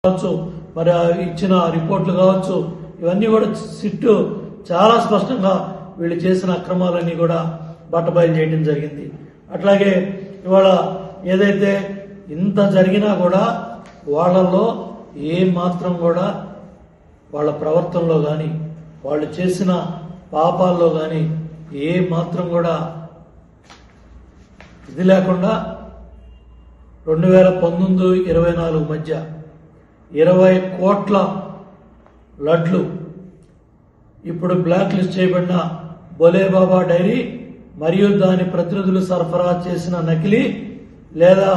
కావచ్చు, మరి ఇచ్చిన రిపోర్ట్లు కావచ్చు, ఇవన్నీ కూడా సిట్టు చాలా స్పష్టంగా వీళ్ళు చేసిన అక్రమాలన్నీ కూడా బట్టబయలు చేయడం జరిగింది. అట్లాగే ఇవాళ ఏదైతే ఇంత జరిగినా కూడా వాళ్ళల్లో ఏ మాత్రం కూడా వాళ్ళ ప్రవర్తనలో కానీ వాళ్ళు చేసిన పాపాల్లో కానీ ఏ మాత్రం కూడా ఇది లేకుండా 2019-24 మధ్య 20 కోట్ల లడ్లు ఇప్పుడు బ్లాక్ లిస్ట్ చేయబడిన బోలేబాబా డైరీ మరియు దాని ప్రతినిధులు సరఫరా చేసిన నకిలీ లేదా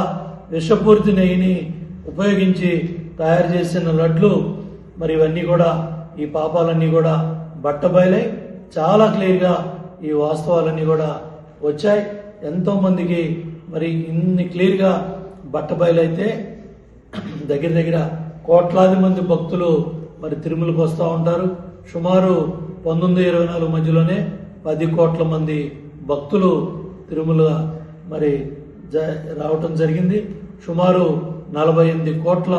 విషపూరిత నెయ్యిని ఉపయోగించి తయారు చేసిన లడ్లు మరి ఇవన్నీ కూడా ఈ పాపాలన్నీ కూడా బట్టబయలై చాలా క్లియర్గా ఈ వాస్తవాలన్నీ కూడా వచ్చాయి. ఎంతో మందికి మరి ఇన్ని క్లియర్గా బట్టబయలైతే దగ్గర కోట్లాది మంది భక్తులు మరి తిరుమలకు వస్తూ ఉంటారు. సుమారు 19-24 మధ్యలోనే 10 కోట్ల మంది భక్తులు తిరుమల మరి రావటం జరిగింది. సుమారు 48 కోట్ల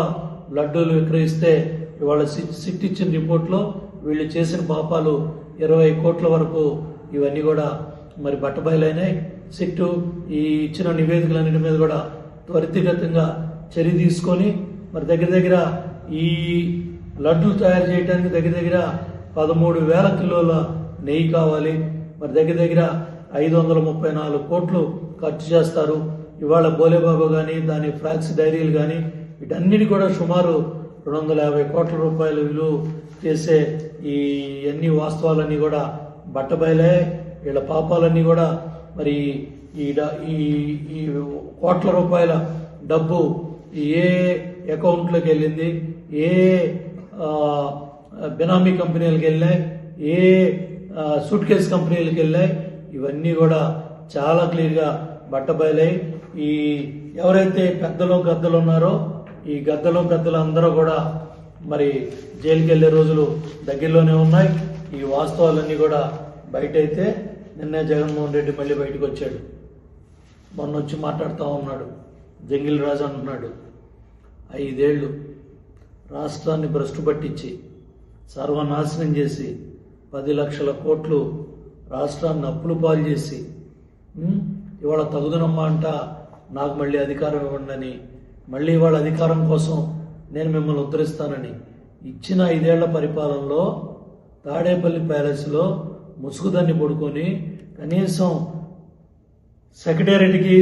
లడ్డూలు విక్రయిస్తే ఇవాళ సిట్ ఇచ్చిన రిపోర్ట్లో వీళ్ళు చేసిన పాపాలు 20 కోట్ల వరకు ఇవన్నీ కూడా మరి బట్టబయలైనాయి. సిట్టు ఈ ఇచ్చిన నివేదికలన్నిటి మీద కూడా త్వరితగతంగా చర్య తీసుకొని మరి దగ్గర ఈ లడ్లు తయారు చేయడానికి దగ్గర 13,000 కిలోల నెయ్యి కావాలి. మరి దగ్గర 534 కోట్లు ఖర్చు చేస్తారు. ఇవాళ బోలేబాబా కానీ దాని ఫ్రాక్స్ డైరీలు కానీ వీటన్నిటి కూడా సుమారు 250 కోట్ల రూపాయలు విలువ చేసే ఈ అన్ని వాస్తవాలన్నీ కూడా బట్టబయలే. వీళ్ళ పాపాలన్నీ కూడా మరి ఈ కోట్ల రూపాయల డబ్బు ఏ అకౌంట్లోకి వెళ్ళింది, ఏ బినామీ కంపెనీలకు వెళ్ళాయి, ఏ సూట్ కేస్ కంపెనీలకు వెళ్ళాయి, ఇవన్నీ కూడా చాలా క్లియర్గా బట్టబయలై. ఈ ఎవరైతే పెద్దలు గద్దలు ఉన్నారో ఈ గద్దలు అందరూ కూడా మరి జైలుకి వెళ్ళే రోజులు దగ్గరలోనే ఉన్నాయి. ఈ వాస్తవాలన్నీ కూడా బయట అయితే నిన్నే జగన్మోహన్ రెడ్డి మళ్ళీ బయటకు వచ్చాడు. మొన్న వచ్చి మాట్లాడుతూ ఉన్నాడు, జంగిల్ రాజు అంటున్నాడు 5 ఏళ్ళు రాష్ట్రాన్ని భ్రష్టు పట్టించి సర్వనాశనం చేసి 10 లక్షల కోట్లు రాష్ట్రాన్ని అప్పులు పాలు చేసి ఇవాళ తగుదనమ్మా అంట నాకు మళ్ళీ అధికారం ఇవ్వండి, మళ్ళీ ఇవాళ అధికారం కోసం నేను మిమ్మల్ని ఉద్ధరిస్తానని ఇచ్చిన 5 ఏళ్ల పరిపాలనలో తాడేపల్లి ప్యాలెస్లో ముసుగుదాన్ని పడుకొని కనీసం సెక్రటేరియట్కి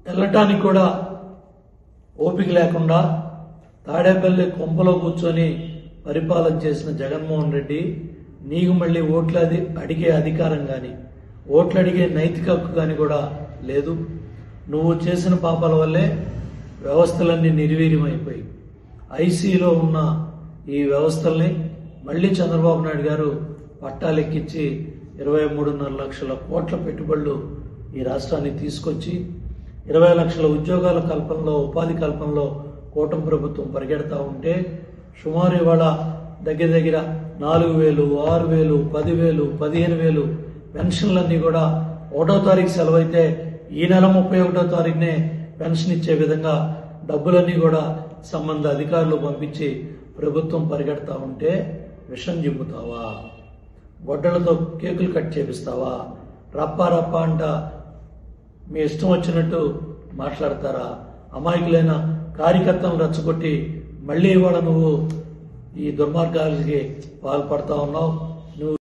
వెళ్ళటానికి కూడా ఓపిక లేకుండా తాడేపల్లి కొంపలో కూర్చొని పరిపాలన చేసిన జగన్మోహన్ రెడ్డి నీకు మళ్ళీ ఓట్లు అడిగే అధికారం కానీ ఓట్లు అడిగే నైతిక హక్కు కానీ కూడా లేదు. నువ్వు చేసిన పాపాల వల్లే వ్యవస్థలన్నీ నిర్వీర్యమైపోయి ఐసీలో ఉన్న ఈ వ్యవస్థల్ని మళ్ళీ చంద్రబాబు నాయుడు గారు పట్టాలెక్కించి 23.5 లక్షల కోట్ల పెట్టుబడులు ఈ రాష్ట్రాన్ని తీసుకొచ్చి 20 లక్షల ఉద్యోగాల కల్పనలో ఉపాధి కల్పనలో కూటమి ప్రభుత్వం పరిగెడతా ఉంటే సుమారు ఇవాళ దగ్గర 4,000, 6,000, 10,000, 15,000 పెన్షన్లన్నీ కూడా 1వ తారీఖు సెలవైతే ఈ నెల 31వ తారీఖునే పెన్షన్ ఇచ్చే విధంగా డబ్బులన్నీ కూడా సంబంధ అధికారులు పంపించి ప్రభుత్వం పరిగెడతా ఉంటే విషం జిమ్ముతావా, గొడ్డలతో కేకులు కట్ చేపిస్తావా, రప్ప అంట మీ ఇష్టం వచ్చినట్టు మాట్లాడతారా? అమాయకులైన కార్యకర్తలను రెచ్చగొట్టి మళ్ళీ ఇవాళ నువ్వు ఈ దుర్మార్గాలకి పాల్పడతా ఉన్నావు.